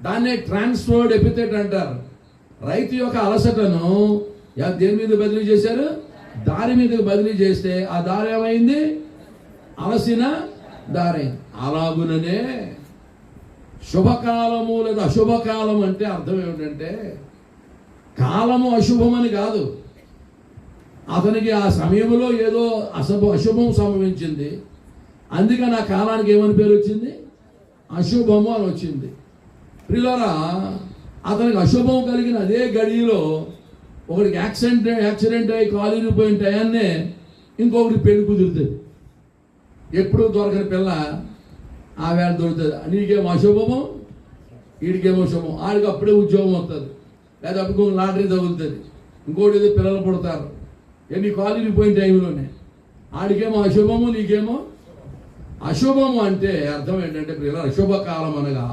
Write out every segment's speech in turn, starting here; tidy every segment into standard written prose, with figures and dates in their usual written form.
దాన్నే transferred epithet అంటారు. రైతు యొక్క అలసటను దేని మీద బదిలీ చేశారు? దారి మీదకి బదిలీ చేస్తే ఆ దారి ఏమైంది? అలసిన దారి. అలాగుననే శుభకాలము లేదా అశుభకాలం అంటే అర్థం ఏమిటంటే, కాలము అశుభమని కాదు, అతనికి ఆ సమయంలో ఏదో అశుభం సంభవించింది, అందుకని ఆ కాలానికి ఏమని పేరు వచ్చింది? అశుభము అని వచ్చింది. ప్రియులారా, అతనికి అశుభం కలిగిన అదే గడిలో ఒకడికి యాక్సిడెంట్ అయ్యి కాలు ఇరిగిపోయిన టయాన్నే ఇంకొకటి పెళ్లి కుదురుతుంది. ఎప్పుడు దొరకని పిల్ల ఆ వేళ దొరుకుతుంది. నీకేమో అశుభము, వీడికేమో శుభం. ఆడికి అప్పుడే ఉద్యోగం వస్తుంది, లేదా అప్పుడు లాటరీ తగులుతుంది, ఇంకోటి ఏదో పిల్లలు పుడతారు. నీ కాలు ఇరిగిపోయిన టైంలోనే ఆడికేమో అశుభము, నీకేమో అశుభము. అంటే అర్థం ఏంటంటే పిల్లలు, అశుభకాలం అనగా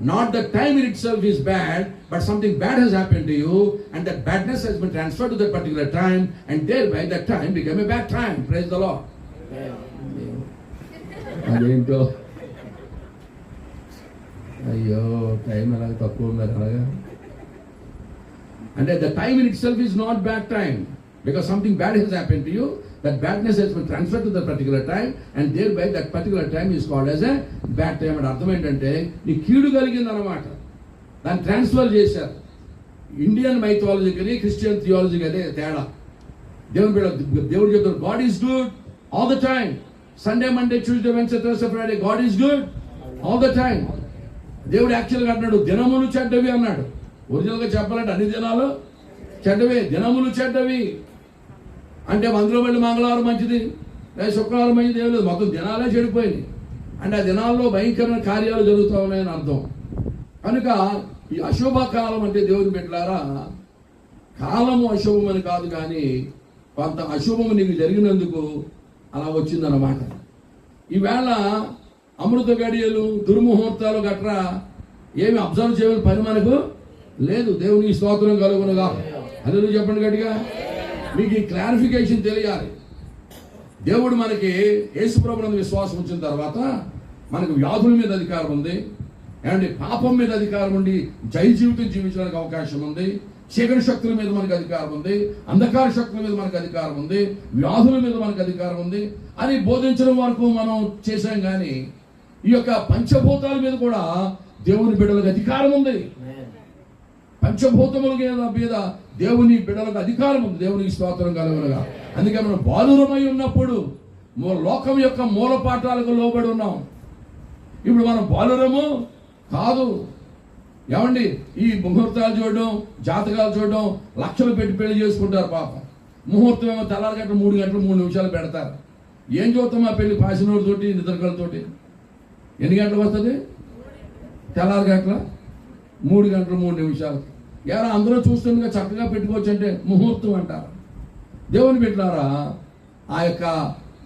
not the time in itself is bad, but something bad has happened to you, and that badness has been transferred to that particular time, and thereby that time became a bad time. Praise the Lord. అదేంటో అయ్యో time అలాగే తక్కువ ఉన్నారు అలాగా. అంటే the time in itself is not bad time, because something bad has happened to you. That badness has been transferred to that particular time, and thereby that particular time is called as a bad time. అంటే అర్థం ఏంటంటే నీ కీడు కలిగింది అన్నమాట, దాన్ని transfer చేశారు. Indian మైథాలజీకి Christian థియాలజీకి అదే తేడా. దేవుడు చెప్తారు, God is good all the time. Sunday, Monday, Tuesday, Wednesday, Thursday, Friday, God is good all the time. దేవుడు యాక్చువల్గా అంటున్నాడు, దినములు చెడ్డవి అన్నాడు. ఒరిజినల్గా చెప్పాలంటే అన్ని దినాలు చెడ్డవే, దినములు చెడ్డవి. అంటే అందులో మళ్ళీ మంగళవారం మంచిది, లేదా శుక్రవారం మంచిది ఏం లేదు, మొత్తం దినాలే చెడిపోయింది. అంటే ఆ దినాల్లో భయంకరమైన కార్యాలు జరుగుతూ ఉన్నాయని అర్థం. కనుక ఈ అశుభకాలం అంటే దేవుని బిడ్డలారా, కాలము అశుభం అని కాదు, కానీ కొంత అశుభము నీకు జరిగినందుకు అలా వచ్చిందన్నమాట. ఈవేళ అమృత గడియలు, దుర్ముహూర్తాలు గట్రా ఏమి అబ్జర్వ్ చేయాలని పని మనకు లేదు. దేవునికి స్తోత్రం కలుగునుగా. హల్లెలూయా చెప్పండి గట్టిగా. మీకు ఈ క్లారిఫికేషన్ తెలియాలి. దేవుడు మనకి యేసుప్రభువునందు విశ్వాసం వచ్చిన తర్వాత మనకు వ్యాధుల మీద అధికారం ఉంది, అండ్ పాపం మీద అధికారం ఉండి జయ జీవితం జీవించడానికి అవకాశం ఉంది. చీకటి శక్తుల మీద మనకు అధికారం ఉంది, అంధకార శక్తుల మీద మనకు అధికారం ఉంది, వ్యాధుల మీద మనకు అధికారం ఉంది అని బోధించడం వరకు మనం చేశాం. కానీ ఈ యొక్క పంచభూతాల మీద కూడా దేవుని బిడ్డలకు అధికారం ఉంది. పంచభూతముల మీద దేవుని బిడ్డలకు అధికారం ఉంది. దేవునికి స్తోత్రం కలుగునుగా. అందుకే మనం బాలురమై ఉన్నప్పుడు లోకం యొక్క మూల పాఠాలకు లోబడి ఉన్నాం. ఇప్పుడు మనం బాలురము కాదు. ఏమండి, ఈ ముహూర్తాలు చూడడం, జాతకాలు చూడడం, లక్షలు పెట్టి పెళ్లి చేసుకుంటారు. పాపం ముహూర్తం ఏమో తెల్లారి గంటలు 3 గంటలు 3 నిమిషాలు పెడతారు. ఏం చూస్తాం ఆ పెళ్లి? పాసినోడితోటి, నిద్రకలతోటి. ఎన్ని గంటలకు వస్తుంది? తెల్లారి గంటల 3 గంటలు 3 నిమిషాలు. ఎలా అందరూ చూస్తుండగా చక్కగా పెట్టుకోవచ్చు అంటే ముహూర్తం అంటారు. దేవుని బిడ్డలారా, ఆ యొక్క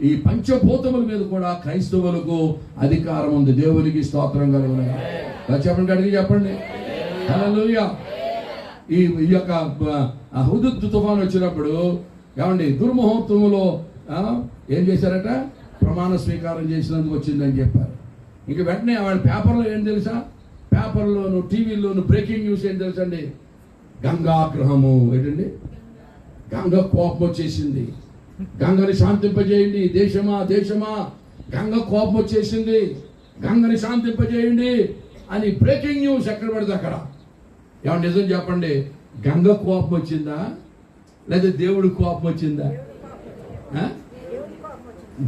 ఈ పంచభూతముల మీద కూడా క్రైస్తవులకు అధికారం ఉంది. దేవునికి స్తోత్రం కలుగునుగా. చెప్పండి, అడిగి చెప్పండి. హల్లెలూయా. ఈ యొక్క హుదూద్ తుఫాను వచ్చినప్పుడు ఏమండి, దుర్ముహూర్తములో ఏం చేశారట? ప్రమాణ స్వీకారం చేసినందుకు వచ్చిందని చెప్పారు. ఇంక వెంటనే వాళ్ళ పేపర్లో ఏం తెలుసా? పేపర్లోను, టీవీలోను బ్రేకింగ్ న్యూస్ ఏం తెలుసండి? గంగాగ్రహము. ఏంటండి? గంగ కోపం వచ్చేసింది, గంగని శాంతింపజేయండి. దేశమా దేశమా, గంగ కోపం వచ్చేసింది, గంగని శాంతింపజేయండి అని బ్రేకింగ్ న్యూస్ ఎక్కడ పడితే అక్కడ. ఏమన్నా నిజం చెప్పండి, గంగ కోపం వచ్చిందా లేదా దేవుడి కోపం వచ్చిందా?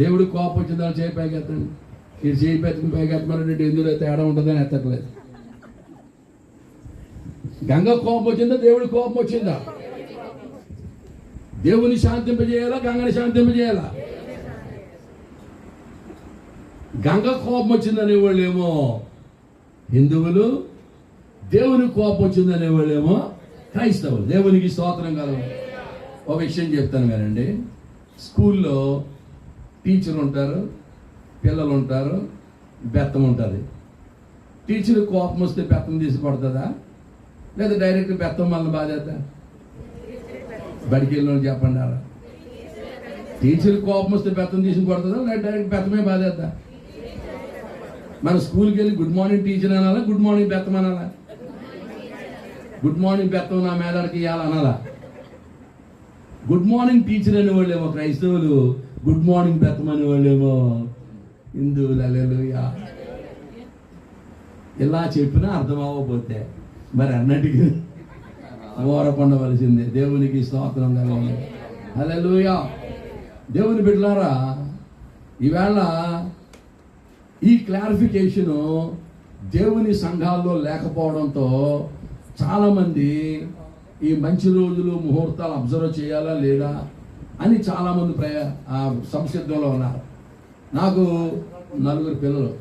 దేవుడి కోపం వచ్చిందా? చేయి పైకెత్తండి. ఇది చేయి పెట్టుకుని పైకెత్తమనంటే ఎందులో తేడా ఉంటుందని ఎత్తట్లేదు. గంగ కోపం వచ్చిందా? దేవుడి కోపం వచ్చిందా? దేవుని శాంతింపజేయాలా, గంగని శాంతింపజేయాలా? గంగ కోపం వచ్చిందనే వాళ్ళేమో హిందువులు, దేవుని కోపం వచ్చిందనే వాళ్ళేమో క్రైస్తవులు. దేవునికి స్తోత్రం కలవు. ఒక విషయం చెప్తాను కానండి. స్కూల్లో టీచర్ ఉంటారు, పిల్లలు ఉంటారు, బెత్తం ఉంటుంది. టీచర్ కోపం వస్తే బెత్తం తీసి కొడుతుందా లేదా డైరెక్ట్ బెత్తం మళ్ళీ బాధేద్దా? బడికి వెళ్ళిన చెప్పండి. అలా టీచర్ కోపం వస్తే బెత్తం తీసి కొడుతుందా లేదా డైరెక్ట్ బెత్తమే బాధేద్దా? మన స్కూల్కి వెళ్ళి గుడ్ మార్నింగ్ టీచర్ అనాలా, గుడ్ మార్నింగ్ బెత్తం అనాలా? గుడ్ మార్నింగ్ పెడతాం నా మేడకి ఇవ్వాలనాలా. గుడ్ మార్నింగ్ టీచర్ అనేవాళ్ళేమో క్రైస్తవులు, గుడ్ మార్నింగ్ పెట్టమని వాళ్ళేమో హిందువులు. హల్లెలూయా. ఇలా చెప్పినా అర్థం అవ్వకపోతే మరి అన్నటికి ఓరకొండవలసిందే. దేవునికి స్తోత్రం కలగాలి. హల్లెలూయా. దేవుని బిడ్డలారా, ఈవేళ ఈ క్లారిఫికేషను దేవుని సంఘాల్లో లేకపోవడంతో చాలామంది ఈ మంచి రోజులు ముహూర్తాలు అబ్జర్వ్ చేయాలా లేదా అని చాలామంది సంసిద్ధంలో ఉన్నారు. నాకు 4 పిల్లలు.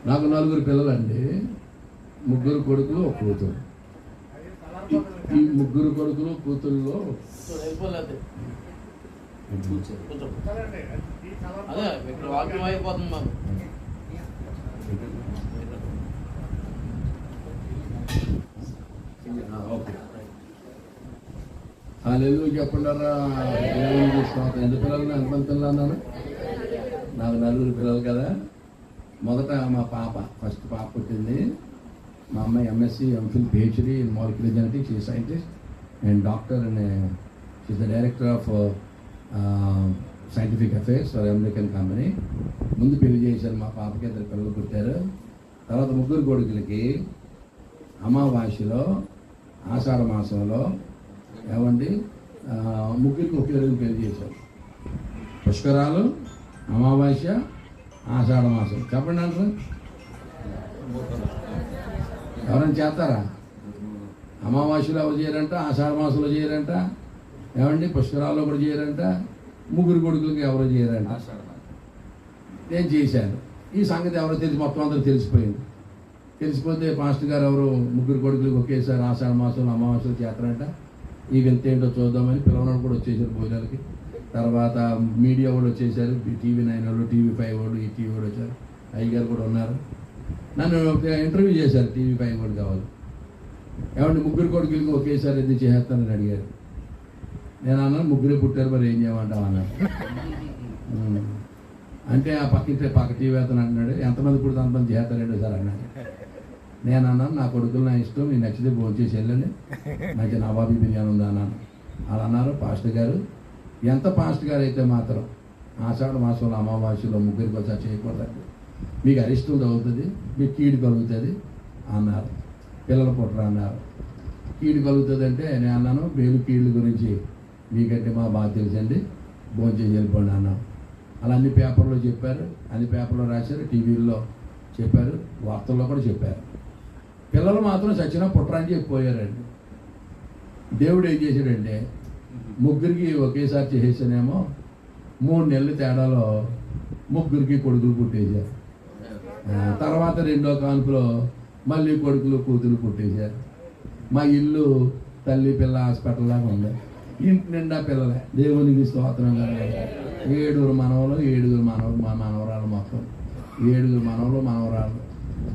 నాకు 4 పిల్లలండి. 3 కొడుకులు 1 కూతురు. ఈ 3 కొడుకులు కూతురులో హల్లెలూయా చెప్పండారా. ఎంత పిల్లలు? ఎంతమంది పిల్లలు అన్నాను? నాకు 4 పిల్లలు కదా. మొదట మా పాప, ఫస్ట్ పాప పుట్టింది. మా అమ్మాయి MSc, MPhil, PhD in molecular genetics. She scientist and doctor and she's the director of scientific affairs for American company. ముందు పెళ్లి చేశారు. మా పాపకి 2 పిల్లలు పుట్టారు. తర్వాత 3 కొడుకులకి అమావాస్యలో, ఆషాఢ మాసంలో ఏమండి 3కి ఒకే రోజు పెళ్లి చేశారు. పుష్కరాలు, అమావాస్య, ఆషాఢ మాసం. చెప్పండి అంటారు. ఎవరైనా చేస్తారా? అమావాస్యలో ఎవరు చేయరంట, ఆషాఢ మాసంలో చేయరంట, ఏమండి పుష్కరాల్లో కూడా చేయరంట, 3 కొడుకులకి ఎవరు చేయరంట. నేను చేశాను. ఈ సంగతి ఎవరో మొత్తం అందరూ తెలిసిపోయింది. తెలిసిపోతే పాస్టర్ గారు ఎవరు 3 కొడుకులకి ఒకేసారి ఆషాఢ మాసంలో అమావాస్యలో చేస్తారంట. ఈ వింత ఏంటో చూద్దామని పిల్లవాళ్ళు కూడా వచ్చేసారు భోజనాలకి. తర్వాత మీడియా వాళ్ళు వచ్చేసారు. TV9 వాళ్ళు, TV5 వాళ్ళు, ఈ టీవీ వాళ్ళు వచ్చారు. అయ్యగారు కూడా ఉన్నారు. నన్ను ఇంటర్వ్యూ చేశారు. TV5 వాళ్ళు కావాలి. ఏమంటే 3 కొడుకులకి ఒకేసారి ఎందుకు చేస్తానని అడిగారు. నేను అన్నాను 3 పుట్టారు, మరి ఏం చేయమంటావు అన్నాను. అంటే ఆ పక్క టీవీ అతను అంటున్నాడు, ఎంతమంది పుడితే అంతమంది చేస్తారండి సార్ అన్నాడు. నేను అన్నాను నా కొడుకులు నా ఇష్టం, మీరు నచ్చితే భోజనం చేసి వెళ్ళండి, మంచి నవాబీ బిర్యానీ ఉందా అన్నాను. అలా అన్నారు పాస్టర్ గారు. ఎంత పాస్టర్ గారు అయితే మాత్రం ఆషాఢ మాసంలో అమావాస్యలో 3కి వచ్చా చేయకూడదండి, మీకు అరిష్టం తగులుతుంది, మీకు కీడు కలుగుతుంది అన్నారు. పిల్లలు పుట్టరా అన్నారు. కీడు కలుగుతుంది అంటే నేను అన్నాను మేలు కీళ్ళ గురించి మీకంటే మా బాగా తెలుసండి, భోజనం చేసి వెళ్ళిపోండి అన్నాను. అలా అన్ని పేపర్లో చెప్పారు, అన్ని పేపర్లో రాశారు, టీవీల్లో చెప్పారు, వార్తల్లో కూడా చెప్పారు. పిల్లలు మాత్రం చచ్చినా పుట్టరని చెప్పిపోయారండి. దేవుడు ఏం చేశాడంటే 3కి ఒకేసారి చేసేసానేమో 3 నెలల తేడాలో 3కి కొడుకులు పుట్టేశారు. తర్వాత 2వ కాన్పులో మళ్ళీ కొడుకులు కూతురు పుట్టేశారు. మా ఇల్లు తల్లి పిల్ల హాస్పిటల్ లాగా ఉంది. ఇంటి నిండా పిల్లలే. దేవునికి స్తోత్రం కదా. 7 మనవలు, 7 మనవరాలు, మొత్తం 7 మనవలు మనవరాలు.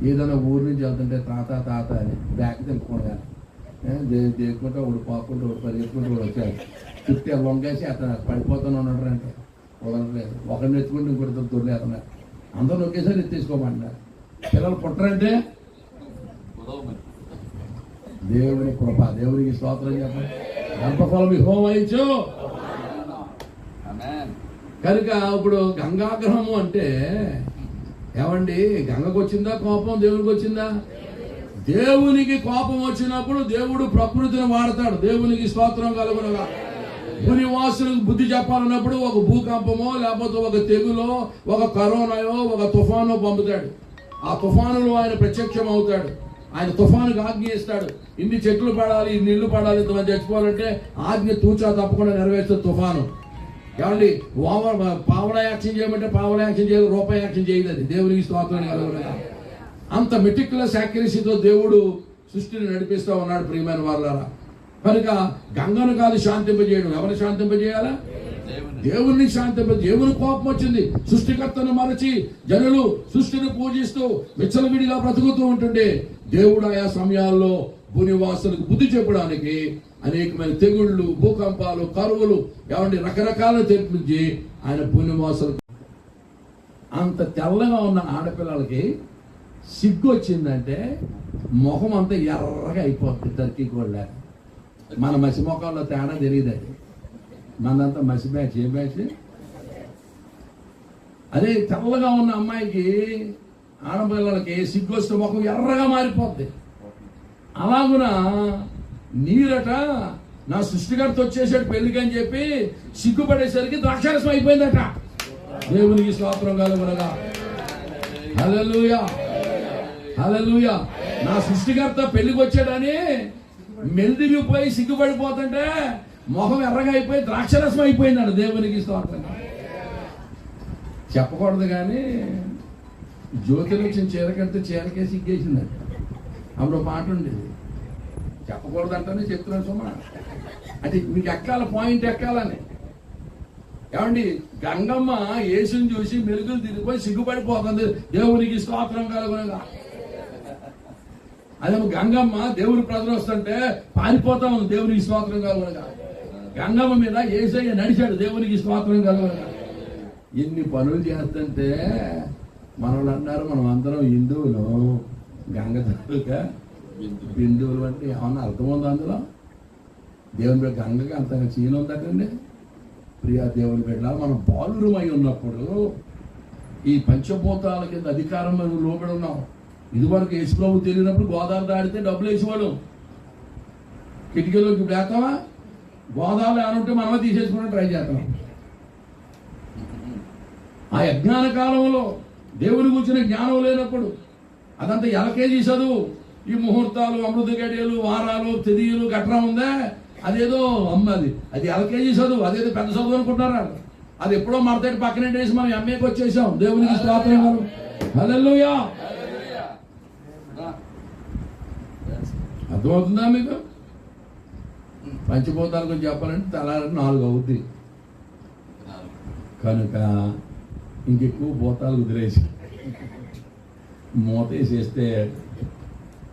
ఏదైనా ఊరి నుంచి వెళ్తుంటే తాత అని బ్యాగ్ తినుకోగా దేకుంటే ఒకడు పోకుండా ఒకటి పరిగెత్తుకుంటూ కూడా వచ్చారు. చుట్టూ వంగేసి అతను పడిపోతూనే ఉన్నాడు అంటే వదలలేదు. ఒకరిని ఎత్తుకుంటే ఇంకొకటి తొలిలేతున్నారు. అందరూ ఒకేసారి ఎత్తేసుకోమంటారు. పిల్లలు పుట్టరంటే దేవుని కృప. దేవునికి స్తోత్రం చెప్పండి. గర్భఫలం హోమయించు. కనుక ఇప్పుడు గంగాగ్రహము అంటే ఏమండి, గంగకు వచ్చిందా కోపం, దేవునికి వచ్చిందా? దేవునికి కోపం వచ్చినప్పుడు దేవుడు ప్రకృతిని వాడతాడు. దేవునికి స్తోత్రం కలుగునుగా. భూనివాసులకు బుద్ధి చెప్పాలన్నప్పుడు ఒక భూకంపమో లేకపోతే ఒక తెగులో, ఒక కరోనాయో, ఒక తుఫానో పంపుతాడు. ఆ తుఫానులో ఆయన ప్రత్యక్షం అవుతాడు. ఆయన తుఫానుకి ఆజ్ఞ ఇస్తాడు. ఇన్ని చెట్లు పడాలి, ఇన్ని ఇల్లు పడాలి, ఇంతమంది చచ్చిపోవాలంటే ఆజ్ఞ తూచా తప్పకుండా నెరవేర్చే తుఫాను. ఏమండి, పావలా యాక్షన్ చేయమంటే పావలా యాక్షన్ చేయదు, రూపాయి యాక్షన్ చేయదు. అది దేవునికి స్తోత్రం కలుగునుగా. అంత మెటిక్యులస్ యాక్యురసీతో దేవుడు సృష్టిని నడిపిస్తూ ఉన్నాడు ప్రియమైన వాళ్ళారా. కనుక గంగను కాదు శాంతింపజేయడం. ఎవరు శాంతింపజేయాలా? దేవుణ్ణి దేవుని కోపం వచ్చింది. సృష్టికర్తను మరచి జనులు సృష్టిని పూజిస్తూ విచ్చలవిడిగా బ్రతుకుతూ ఉంటుండే దేవుడు ఆయా సమయాల్లో భూనివాసులకు బుద్ధి చెప్పడానికి అనేకమైన తెగుళ్ళు, భూకంపాలు, కరువులు, ఏమంటే రకరకాల తెప్పించి ఆయన భూనివాసులకు అంత తెల్లగా ఉన్న ఆడపిల్లలకి సిగ్గు వచ్చిందంటే ముఖం అంతా ఎర్రగా అయిపోతుంది టర్కీ కోళ్ళ. మన మసి ముఖంలో తేడా తెలియదు. అది మనదంతా మసి బ్యాచ్. ఏ బ్యాచ్? అదే తెల్లగా ఉన్న అమ్మాయికి ఆడపిల్లలకి సిగ్గు వస్తే ముఖం ఎర్రగా మారిపోద్ది. అలాగున నీరట నా సృష్టికర్త వచ్చేసాడు పెళ్లికి అని చెప్పి సిగ్గుపడేసరికి ద్రాక్షారసం అయిపోయిందట. దేవునికి స్తోత్రం కలుగునగా. హల్లెలూయా, హల్లెలూయా. నా సృష్టికర్త పెళ్లికి వచ్చాడని మెల్దిగిపోయి సిగ్గుపడిపోతుంటే మొహం ఎర్రగా అయిపోయి ద్రాక్షరసం అయిపోయిందట. దేవునికి స్తోత్రం. చెప్పకూడదు కానీ జ్యోతిలో వచ్చిన చీర కడితే చీరకే సిగ్గేసిందట. అప్పుడు పాట ఉండేది. చెప్పకూడదంటేనే చెప్తున్నాను సుమా. అంటే మీకు ఎక్కాల, పాయింట్ ఎక్కాలని. ఏమండి, గంగమ్మ యేసుని చూసి మెరుగులు తిరిగిపోయి సిగ్గుపడిపోతుంది. దేవునికి స్తోత్రం కలుగునగా. అదే గంగమ్మ దేవుని ప్రజలు వస్తుంటే పారిపోతా ఉంది. దేవునికి స్తోత్రం కలుగునగా. గంగమ్మ మీద యేసయ్య నడిచాడు. దేవునికి స్తోత్రం కలుగునగా. ఇన్ని పనులు చేస్తుంటే మనోళ్ళు అన్నారు మనం అందరం హిందువులు, గంగ తాలూకా బిందువులు అంటే ఏమన్నా అర్థం ఉందా అందులో? దేవుని బిడ్డ గంగకి అంతగా చీన ఉందటండి. ప్రియా దేవుని బిడ్డ, మనం బాలురమై ఉన్నప్పుడు ఈ పంచభూతాల కింద అధికారం మనం లోబడి ఉన్నాం. ఇదివరకు యేసుప్రభు తెలియనప్పుడు గోదావరి దాడితే డబ్బులు వేసేవాడు. కిటికీలోకి వేస్తావా? గోదావరి ఏమంటే మనమే తీసేసుకుని ట్రై చేస్తాం. ఆ అజ్ఞాన కాలంలో దేవుని కూర్చున్న జ్ఞానం లేనప్పుడు అదంతా ఎలకేజీ చదువు. ఈ ముహూర్తాలు, అమృత గడియలు, వారాలు, తిథియులు గట్రా ఉందా? అదేదో అది ఎల్కేజీ చదువు, అదేదో పెద్ద చదువు అనుకుంటారా? అది ఎప్పుడో మరతటి పక్కనే వేసి మనం ఎంఏకి వచ్చేసాం. దేవునికి స్తోత్రం. హల్లెలూయా. అర్థమవుతుందా మీకు? పంచభూతాల గురించి చెప్పాలంటే తెల్లారి 4 అవుద్ది. కనుక ఇంకెక్కువ భూతాలు కుదిరేసి మూత వేసేస్తే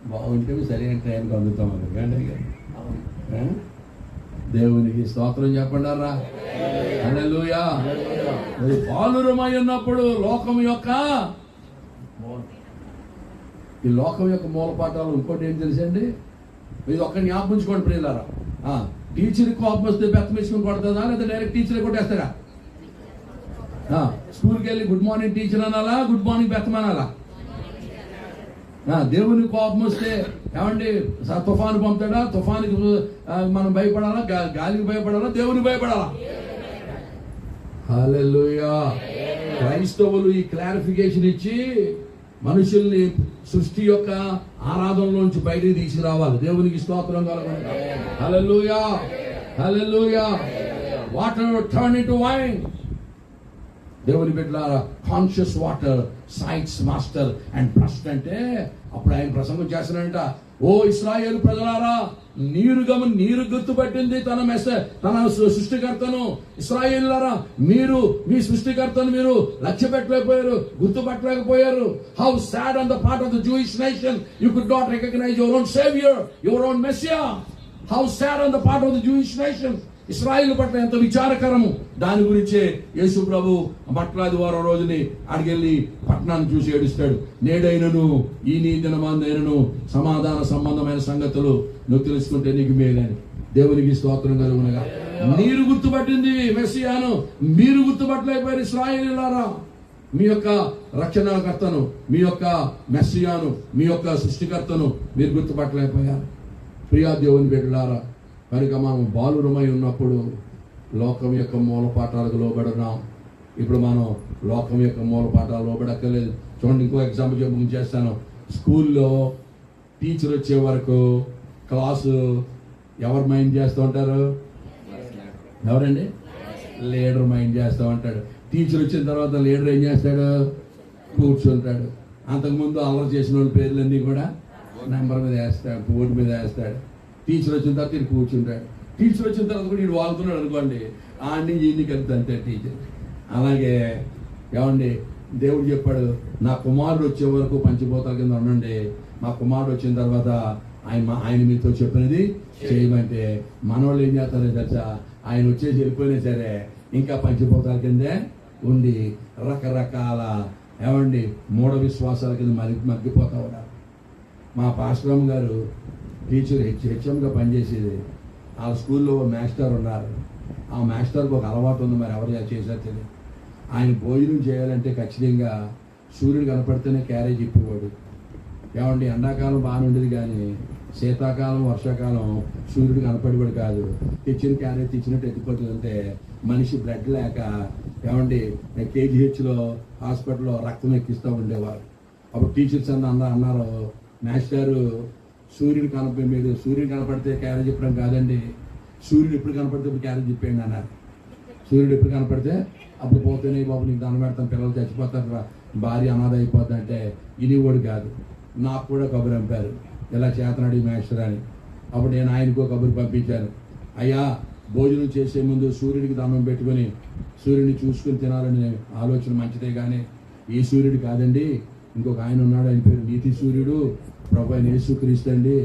బాగుంటే సరైన టైంకి అందుతాం. దేవునికి స్తోత్రం చెప్పండారా. హల్లెలూయా. బాలురమై ఉన్నప్పుడు లోకం యొక్క ఈ లోకం యొక్క మూలపాఠాలు ఇంకోటి ఏం తెలుసండి? ఇది ఒక్క జ్ఞాపకించుకోండి ప్రియులారా. టీచర్ కోపం వస్తే బెత్తమేసుకుని కొడతాదా లేదా డైరెక్ట్ టీచర్ కొట్టేస్తారా? స్కూల్కి వెళ్ళి గుడ్ మార్నింగ్ టీచర్ అనాలా, గుడ్ మార్నింగ్ బెత్తమనాలా? దేవుని కోపం వస్తే ఏమండి తుఫాను పంపుతాడా? తుఫానికి మనం భయపడాలా? గాలికి భయపడాలా? దేవునికి భయపడాలా? హల్లెలూయా. క్రైస్తవులు ఈ క్లారిఫికేషన్ ఇచ్చి మనుషుల్ని సృష్టి యొక్క ఆరాధనలోంచి బయటికి తీసుకురావాలి. దేవునికి స్తోత్రం కలుగును. Hallelujah, hallelujah. Water turn into wine. దేవుని బిడ్డలారా, conscious water sites master and trust అంటే అప్పుడు ఆయన ప్రసంగం చేస్తానంట. ఓ ఇశ్రాయేలు ప్రజలారా, నీరు గుర్తుపట్టింది తన సృష్టికర్తను. ఇశ్రాయేలులారా, మీరు మీ సృష్టికర్తను మీరు లక్ష్య పెట్టలేకపోయారు, గుర్తుపట్టలేకపోయారు. How sad on the part of the Jewish nation you could not recognise your own saviour, your own Messiah. How sad on the part of the Jewish nation. ఇశ్రాయేలు పట్ల ఎంత విచారకరము. దాని గురించే యేసు ప్రభు మట్లాది వారం రోజుని అడిగెళ్ళి పట్టణాన్ని చూసి ఏడుస్తాడు. నేడైనను ఈ నీ దినమందైనను సమాధాన సంబంధమైన సంగతులు నువ్వు తెలుసుకుంటే నీకు మేలని. దేవునికి స్తోత్రం కలుగునగా. నీరు గుర్తుపట్టింది మెస్సియాను, మీరు గుర్తుపట్టలేకపోయారు ఇశ్రాయేలులారా. మీ యొక్క రక్షణకర్తను, మీ యొక్క మెస్సియాను, మీ యొక్క సృష్టికర్తను మీరు గుర్తుపట్టలేకపోయారు. ప్రియా దేవుని బిడ్డలారా, కనుక మనం బాలురమై ఉన్నప్పుడు లోకం యొక్క మూలపాఠాలకు లోబడున్నాం. ఇప్పుడు మనం లోకం యొక్క మూలపాఠాలు లోబడక్కర్లేదు. చూడండి, ఇంకో ఎగ్జాంపుల్ చేస్తాను. స్కూల్లో టీచర్ వచ్చే వరకు క్లాసు ఎవరు మైండ్ చేస్తూ ఉంటారు? ఎవరండి? లీడర్ మైండ్ చేస్తూ ఉంటాడు. టీచర్ వచ్చిన తర్వాత లీడర్ ఏం చేస్తాడు? కూర్చుంటాడు. అంతకుముందు అల్లరి చేసిన వాళ్ళ పేర్లన్నీ కూడా నెంబర్ మీద వేస్తాడు, బోర్డు మీద వేస్తాడు. టీచర్ వచ్చిన తర్వాత ఈయన కూర్చుంటాడు. టీచర్ వచ్చిన తర్వాత కూడా ఈయన వాళ్తున్నాడు అనుకోండి, ఆడిని ఈయన్ని కలిపి అంతే టీచర్. అలాగే ఏమండి, దేవుడు చెప్పాడు, నా కుమారుడు వచ్చే వరకు పంచభూతాల కింద ఉండండి, మా కుమారుడు వచ్చిన తర్వాత ఆయన మీతో చెప్పినది చేయమంటే మనోళ్ళు ఏం చేస్తారో తెలుసా? ఆయన వచ్చేసి వెళ్ళిపోయినా సరే ఇంకా పంచభూతాల కిందే ఉండి రకరకాల ఏమండి మూఢ విశ్వాసాల కింద మగ్గిపోతా ఉన్నారు. మా పాస్టరమ్మ గారు టీచర్ హెచ్ఎంగా పనిచేసేది. ఆ స్కూల్లో మాస్టర్ ఉన్నారు. ఆ మాస్టర్కి ఒక అలవాటు ఉంది, మరి ఎవరు చేశారు తెలియదు. ఆయన భోజనం చేయాలంటే ఖచ్చితంగా సూర్యుడు కనపడితేనే క్యారేజ్ ఇప్పేవాడు. ఏమండి ఎండాకాలం బాగానే ఉండేది, కానీ శీతాకాలం వర్షాకాలం సూర్యుడు కనపడేవాడు కాదు. తెచ్చిన క్యారేజ్ తెచ్చినట్టు ఎత్తిపోతుందంటే మనిషి బ్లడ్ లేక ఏమండి కేజీహెచ్లో హాస్పిటల్లో రక్తం ఎక్కిస్తూ ఉండేవారు. అప్పుడు టీచర్స్ అన్నారు, మాస్టర్ సూర్యుడు మీరు సూర్యుడు కనపడితే క్యారేజ్ ఇప్పడం కాదండి, సూర్యుడు ఎప్పుడు కనపడితే ఇప్పుడు క్యారేజ్ ఇప్పేయండి అన్నారు. సూర్యుడు ఎప్పుడు కనపడితే అప్పుడు పోతేనే బాబు నీకు దండం పెడతాను, పిల్లలు చచ్చిపోతారు, భార్య అనాథ అయిపోద్ది అంటే ఇనివాడు కాదు. నాకు కూడా కబురు పంపారు, ఇలా చేతనాడు మాస్టర్ అని. అప్పుడు నేను ఆయనకో కబురు పంపించాను, అయ్యా భోజనం చేసే ముందు సూర్యుడికి దండం పెట్టుకొని సూర్యుడిని చూసుకుని తినాలనే ఆలోచన మంచిదే, కానీ ఈ సూర్యుడు కాదండి, ఇంకొక ఆయన ఉన్నాడు, ఆయన పేరు నీతి సూర్యుడు, ప్రభు ఆయన యేసుక్రీస్తు అండి.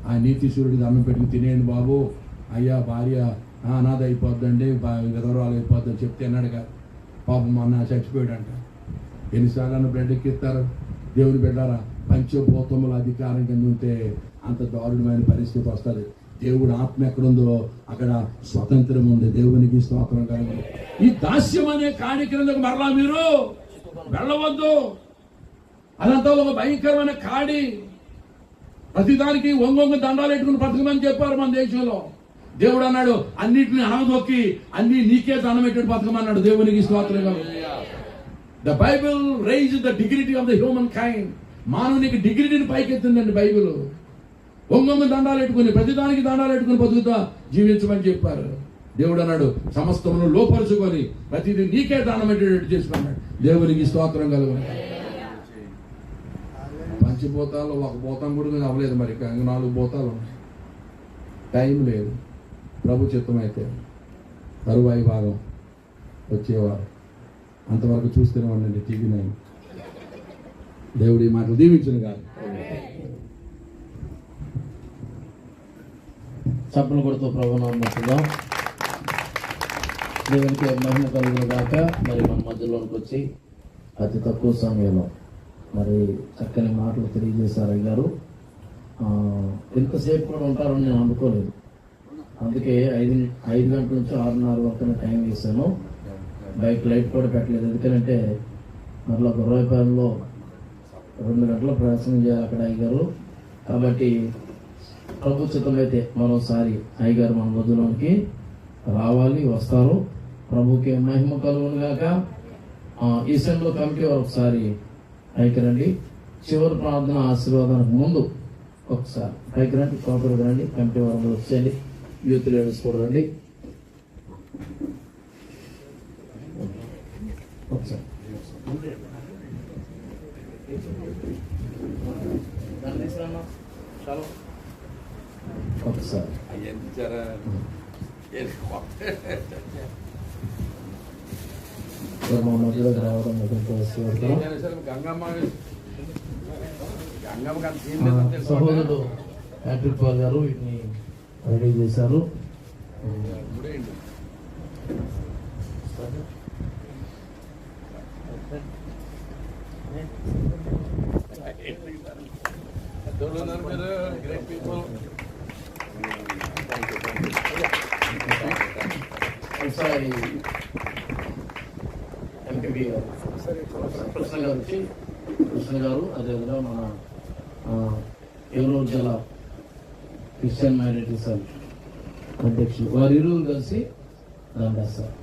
ఆ నీతి సూర్యుడికి దండం పెట్టుకుని తినేయండి బాబు, అయ్యా భార్య అనాథ అయిపోద్దండి, విధవరాలు అయిపోద్దని చెప్తే అన్నాడు కాదు. పాపం మొన్న చచ్చిపోయాడంట. ఎన్నిసార్లు బ్లడ్ ఎక్కిస్తారు? దేవుని బిడ్డారా, పంచభూతముల అధికారం కింద ఉంటే అంత దారుణమైన పరిస్థితి వస్తుంది. దేవుడు ఆత్మ ఎక్కడుందో అక్కడ స్వతంత్రం ఉంది. దేవునికి స్తోత్రం కలుగును. ఈ దాస్యం అనే కాడి క్రిందకు మరలా మీరు వెళ్ళవద్దు. అదంతా ఒక భయంకరమైన కాడి. ప్రతిదానికి ఒంగొంగ దండాలు పెట్టుకుని బతకమని చెప్పారు మన దేశంలో. దేవుడు అన్నాడు అన్నిటిని అనగదొక్కి అన్ని నీకే దండం పెట్టి బతకమన్నాడు. దేవునికి స్తోత్రం కలుగును. The Bible raise the dignity of the human kind. మానవునికి డిగ్నిటీని పైకెత్తిందండి బైబిల్. ఒంగొంగ దండాలు పెట్టుకుని ప్రతిదానికి దండాలు పెట్టుకుని బతుకుతా జీవించమని చెప్పారు. దేవుడు అన్నాడు సమస్తమును లోపరుచుకొని ప్రతిదీ నీకే దానం పెట్టేటట్టు చేసుకున్నాడు. దేవునికి స్తోత్రం కలుగును. పంచభూతాలు ఒక భూతం కూడా అవ్వలేదు, మరి 4 భూతాలు ఉన్నాయి. టైం లేదు. ప్రభు చిత్తం అయితే తరువాయి భాగం వచ్చేవారు. అంతవరకు చూస్తూనే ఉండండి TV9. దేవుడి మాటలు దీవించును కాదు. చప్పలు కొడుతూ ప్రభుత్వం దేవునికి మహిమ కలుగును గాక. మరి మన మధ్యలోనికి వచ్చి అతి తక్కువ సమయంలో మరి చక్కని మాటలు తెలియజేశారు అయ్యారు. ఎంతసేపు కూడా ఉంటారని నేను అనుకోలేదు. అందుకే 5 గంటల నుంచి 6:30 వరకు టైం వేసాను. బైక్ లైట్ కూడా పెట్టలేదు, ఎందుకంటే మరలా గుర్రవాయిపాలెంలో 2 గంటల ప్రయాసం చేయాలి అక్కడ అయ్యారు. కాబట్టి ప్రభు చిత్తమైతే మరోసారి అయ్యగారు మన మధ్యలోనికి రావాలి, వస్తారు. ప్రభుకి మహిమ కలుగును గాక. ఈ సమయంలో కమిటీ వారు ఒకసారి పైకి రండి. చివరి ప్రార్థన ఆశీర్వాదానికి ముందు ఒకసారి పైకి రండి, కాపరికి రండి. కమిటీ వారు వచ్చేయండి. యూత్ లీడర్స్ కూడా రండి. ఒకసారి ఒకసారి మధ్యలోకి రావడం సహోదరుడు ప్యాట్రిక్ పాల్ గారు వీటిని రెడీ చేశారు. ఒకసారి ఎంపీ గారు కృష్ణ గారు వచ్చి, కృష్ణ గారు అదేవిధంగా మన ఏలూరు జిల్లా క్రిస్టియన్ మైనారిటీ సెల్ అధ్యక్షులు వారు ఇరువురు కలిసి దండేస్తారు.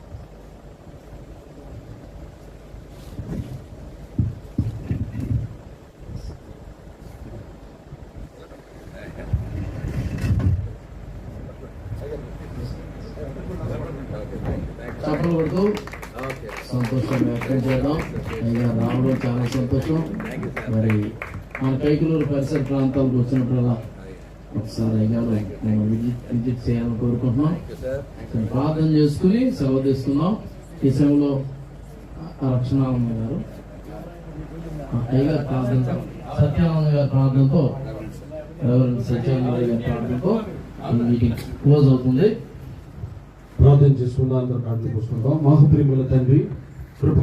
చప్పలు కొడుతూ సంతోషం వ్యక్తం చేయడం. అయినా రావడం చాలా సంతోషం. మరి మన కైకులూరు పరిసర ప్రాంతాలకు వచ్చినప్పుడల్లా ఒకసారి అయ్యారు మేము విజిట్ చేయాలని కోరుకుంటున్నాం. ప్రార్థన చేసుకుని సెలవు తీసుకున్నాం. ఈ సెలవులో రక్షణానంద గారు అయ్యగారు ప్రార్థనతో, సత్యానంద గారి ప్రార్థనతో, సత్యానంద గారి ప్రార్థనతో ఈ మీటింగ్ క్లోజ్ అవుతుంది. ప్రార్థన చేసుకుందాం. అందరూ ప్రార్థన చేసుకుందాం. మహాప్రేమల తండ్రి కృప